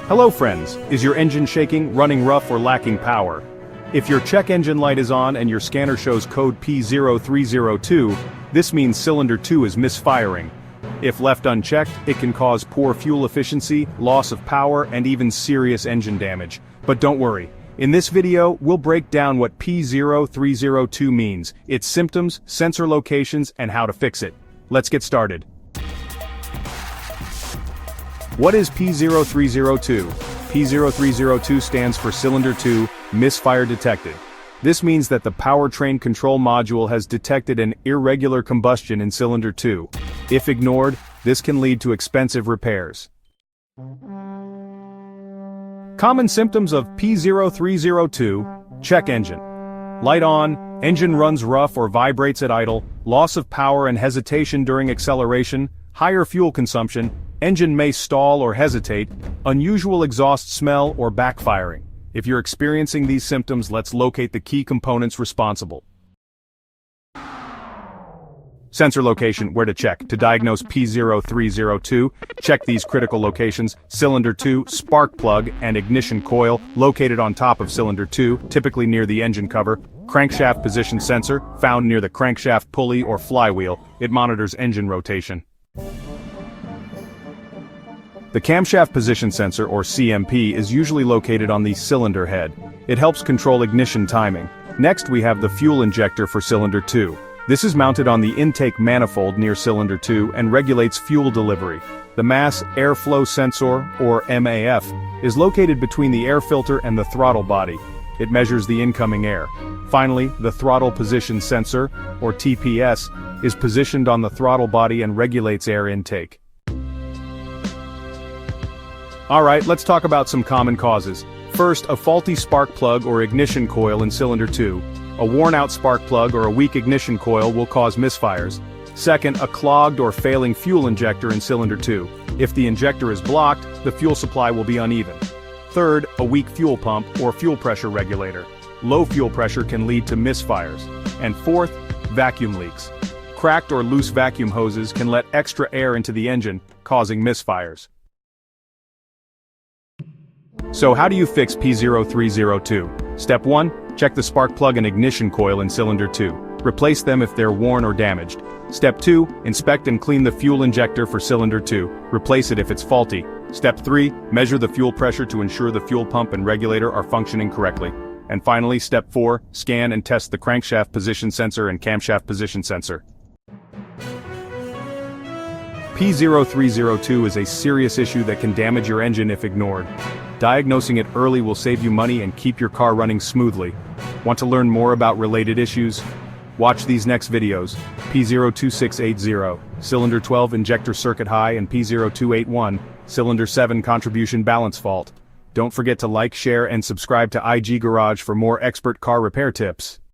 Hello friends, is your engine shaking, running rough or lacking power? If your check engine light is on and your scanner shows code P0302, this means cylinder 2 is misfiring. If left unchecked, it can cause poor fuel efficiency, loss of power, and even serious engine damage. But don't worry, in this video, we'll break down what P0302 means, its symptoms, sensor locations, and how to fix it. Let's get started. What is P0302? P0302 stands for Cylinder 2, Misfire Detected. This means that the powertrain control module has detected an irregular combustion in Cylinder 2. If ignored, this can lead to expensive repairs. Common symptoms of P0302, check engine. Light on, engine runs rough or vibrates at idle, loss of power and hesitation during acceleration, higher fuel consumption, engine may stall or hesitate, unusual exhaust smell or backfiring. If you're experiencing these symptoms, let's locate the key components responsible. Sensor location, where to check. To diagnose P0302, check these critical locations: cylinder 2, spark plug, and ignition coil, located on top of cylinder 2, typically near the engine cover. Crankshaft position sensor, found near the crankshaft pulley or flywheel. It monitors engine rotation. The camshaft position sensor, or CMP, is usually located on the cylinder head. It helps control ignition timing. Next we have the fuel injector for cylinder 2. This is mounted on the intake manifold near cylinder 2 and regulates fuel delivery. The mass airflow sensor, or MAF, is located between the air filter and the throttle body. It measures the incoming air. Finally, the throttle position sensor, or TPS, is positioned on the throttle body and regulates air intake. Alright, let's talk about some common causes. First, a faulty spark plug or ignition coil in cylinder 2. A worn-out spark plug or a weak ignition coil will cause misfires. Second, a clogged or failing fuel injector in cylinder 2. If the injector is blocked, the fuel supply will be uneven. Third, a weak fuel pump or fuel pressure regulator. Low fuel pressure can lead to misfires. And fourth, vacuum leaks. Cracked or loose vacuum hoses can let extra air into the engine, causing misfires. So how do you fix P0302? Step 1. Check the spark plug and ignition coil in cylinder 2. Replace them if they're worn or damaged. Step 2. Inspect and clean the fuel injector for cylinder 2. Replace it if it's faulty. Step 3. Measure the fuel pressure to ensure the fuel pump and regulator are functioning correctly. And finally, step 4. Scan and test the crankshaft position sensor and camshaft position sensor. P0302 is a serious issue that can damage your engine if ignored. Diagnosing it early will save you money and keep your car running smoothly. Want to learn more about related issues? Watch these next videos: P02680, Cylinder 12 Injector Circuit High, and P0281, Cylinder 7 Contribution Balance Fault. Don't forget to like, share, and subscribe to IG Garage for more expert car repair tips.